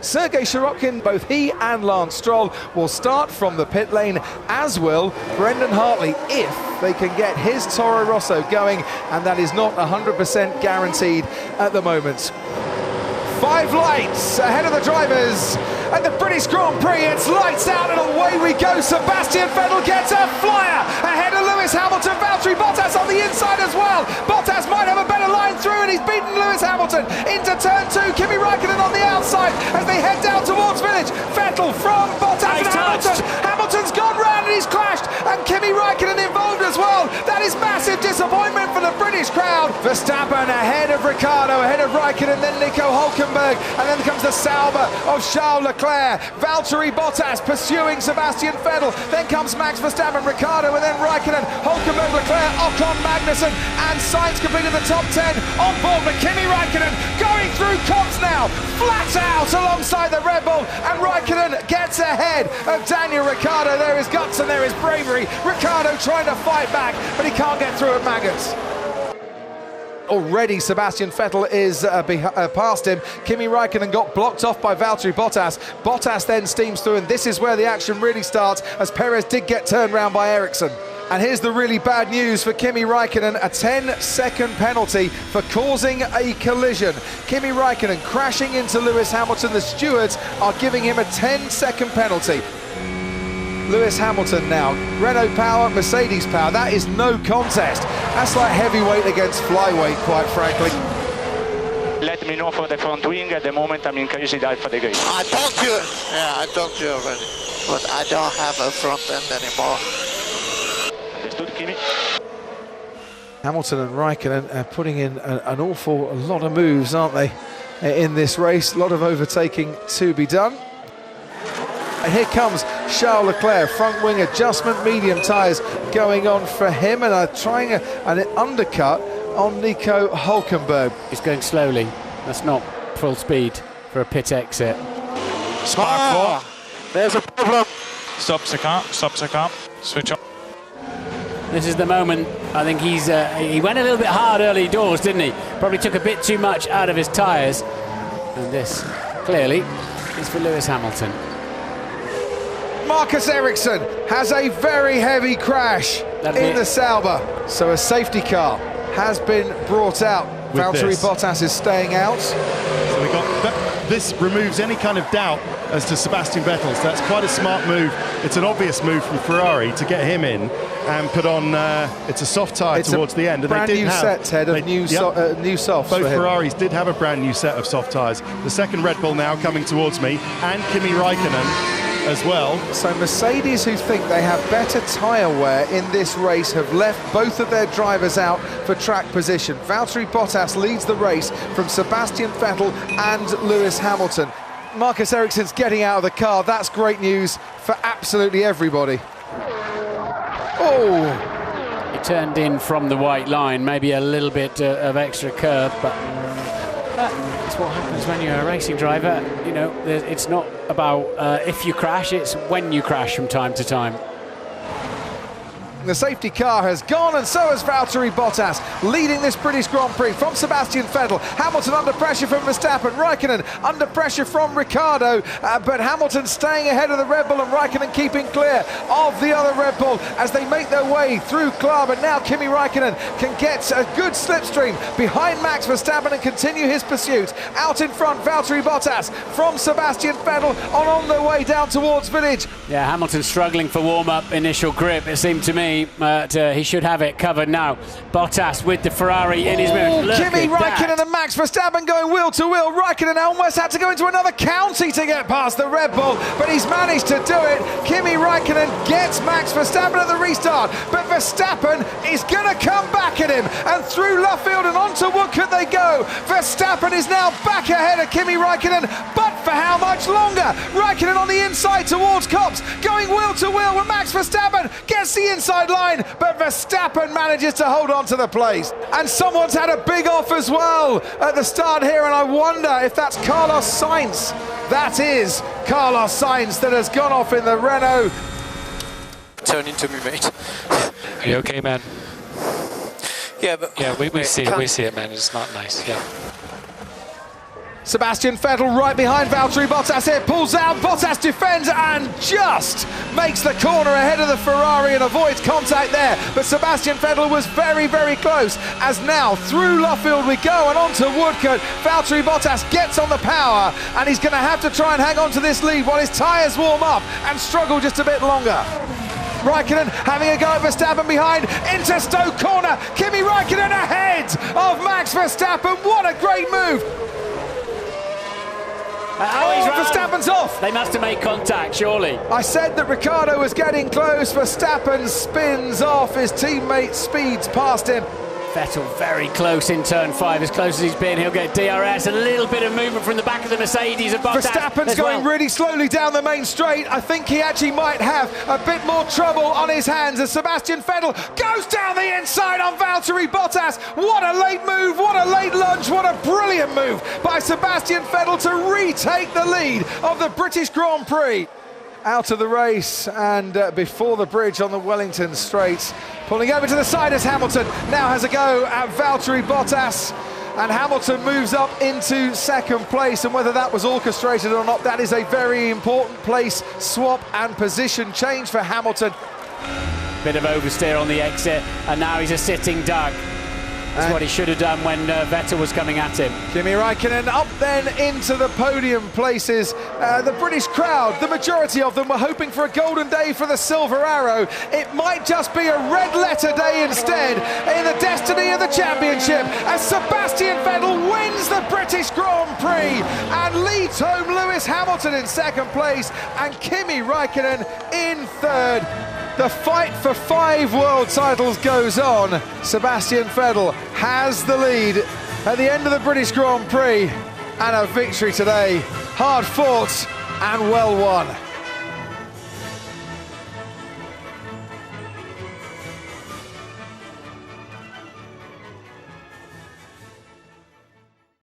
Sergei Sirotkin, both he and Lance Stroll, will start from the pit lane, as will Brendan Hartley, if they can get his Toro Rosso going, and that is not 100% guaranteed at the moment. 5 lights ahead of the drivers at the British Grand Prix. It's lights out and away we go. Sebastian Vettel gets a flyer ahead of Lewis Hamilton. Valtteri Bottas on the inside as well. Bottas might have a better line through, and he's beaten Lewis Hamilton into turn 2. Kimi Räikkönen on the outside as they head down towards Village. Vettel from Bottas and Hamilton. Hamilton's gone round and he's crashed, and Kimi Räikkönen involved as well. That is massive disappointment for the British crowd. Verstappen ahead of Ricciardo, ahead of Räikkönen, then Nico Hülkenberg, and then comes the Sauber of Charles Leclerc. Valtteri Bottas pursuing Sebastian Vettel, then comes Max Verstappen, Ricciardo, and then Räikkönen, Hülkenberg, Leclerc, Ocon, Magnussen, and Sainz completed the top 10 on board. But Kimi Räikkönen going through Cops now, flat out alongside the Red Bull, and Räikkönen gets ahead of Daniel Ricciardo. There is guts and there is bravery. Ricciardo trying to fight back, but he can't get through at Maggots. Already Sebastian Vettel is past him. Kimi Räikkönen got blocked off by Valtteri Bottas. Bottas then steams through, and this is where the action really starts, as Perez did get turned round by Ericsson. And here's the really bad news for Kimi Räikkönen, a 10-second penalty for causing a collision. Kimi Räikkönen crashing into Lewis Hamilton. The stewards are giving him a 10-second penalty. Lewis Hamilton now, Renault power, Mercedes power, that is no contest. That's like heavyweight against flyweight, quite frankly. Let me know for the front wing. At the moment I'm increasing that for the grid. I talked to you, I talked to you already, but I don't have a front end anymore. Understood, Kimi? Hamilton and Räikkönen are putting in an awful lot of moves, aren't they, in this race? A lot of overtaking to be done. And here comes Charles Leclerc, front wing adjustment, medium tyres going on for him, and trying an undercut on Nico Hülkenberg. He's going slowly. That's not full speed for a pit exit. Spark 4. There's a problem. Stops the car, switch on. This is the moment. I think he went a little bit hard early doors, didn't he? Probably took a bit too much out of his tyres. And this, clearly, is for Lewis Hamilton. Marcus Ericsson has a very heavy crash in the Sauber. So a safety car has been brought out. Valtteri Bottas is staying out. So we got this removes any kind of doubt as to Sebastian Vettel. So that's quite a smart move. It's an obvious move from Ferrari to get him in and put on. It's a soft tyre towards the end. And brand they did new have set of new softs. Both Ferraris did have a brand new set of soft tyres. The second Red Bull now coming towards me, and Kimi Räikkönen as well. So Mercedes, who think they have better tyre wear in this race, have left both of their drivers out for track position. Valtteri Bottas leads the race from Sebastian Vettel and Lewis Hamilton. Marcus Ericsson's getting out of the car. That's great news for absolutely everybody. Oh! He turned in from the white line, maybe a little bit of extra curve, but that's what happens when you're a racing driver. You know, it's not about if you crash, it's when you crash from time to time. The safety car has gone, and so has Valtteri Bottas, leading this British Grand Prix from Sebastian Vettel. Hamilton under pressure from Verstappen, Räikkönen under pressure from Ricciardo, but Hamilton staying ahead of the Red Bull and Räikkönen keeping clear of the other Red Bull as they make their way through Club. And now Kimi Räikkönen can get a good slipstream behind Max Verstappen and continue his pursuit. Out in front, Valtteri Bottas from Sebastian Vettel on their way down towards Village. Yeah, Hamilton struggling for warm-up initial grip, it seemed to me. He should have it covered now. Bottas with the Ferrari in his moon. Kimi Räikkönen and Max Verstappen going wheel to wheel. Räikkönen almost had to go into another county to get past the Red Bull, but he's managed to do it. Kimi Räikkönen gets Max Verstappen at the restart, but Verstappen is going to come back at him, and through Luffield and onto Woodcote they go. Verstappen is now back ahead of Kimi Räikkönen, but for how much longer? Räikkönen on the inside towards Copse, going wheel to wheel with Max Verstappen, gets the inside line, but Verstappen manages to hold on to the place. And someone's had a big off as well at the start here, and I wonder if that's Carlos Sainz. That is Carlos Sainz that has gone off in the Renault. Turn into me, mate. Are you okay, man? Yeah, but yeah, we see it, man. It's not nice. Yeah. Sebastian Vettel right behind Valtteri Bottas here, pulls out, Bottas defends and just makes the corner ahead of the Ferrari and avoids contact there. But Sebastian Vettel was very, very close, as now through Luffield we go and onto Woodcote. Valtteri Bottas gets on the power and he's going to have to try and hang on to this lead while his tyres warm up and struggle just a bit longer. Raikkonen having a go at Verstappen behind, into Stoke corner, Kimi Raikkonen ahead of Max Verstappen, what a great move! Verstappen's off! They must have made contact, surely. I said that Ricciardo was getting close, Verstappen spins off, his teammate speeds past him. Vettel very close in turn 5, as close as he's been. He'll get DRS, a little bit of movement from the back of the Mercedes of Bottas. Verstappen's going really slowly down the main straight. I think he actually might have a bit more trouble on his hands as Sebastian Vettel goes down the inside on Valtteri Bottas. What a late move, what a late lunge, what a brilliant move by Sebastian Vettel to retake the lead of the British Grand Prix. Out of the race and before the bridge on the Wellington Straight. Pulling over to the side as Hamilton now has a go at Valtteri Bottas. And Hamilton moves up into second place, and whether that was orchestrated or not, that is a very important place swap and position change for Hamilton. Bit of oversteer on the exit, and now he's a sitting duck. That's what he should have done when Vettel was coming at him. Kimi Raikkonen up then into the podium places. The British crowd, the majority of them were hoping for a golden day for the Silver Arrow. It might just be a red letter day instead in the destiny of the championship, as Sebastian Vettel wins the British Grand Prix and leads home Lewis Hamilton in second place and Kimi Raikkonen in third. The fight for 5 world titles goes on. Sebastian Vettel has the lead at the end of the British Grand Prix, and a victory today, hard fought and well won.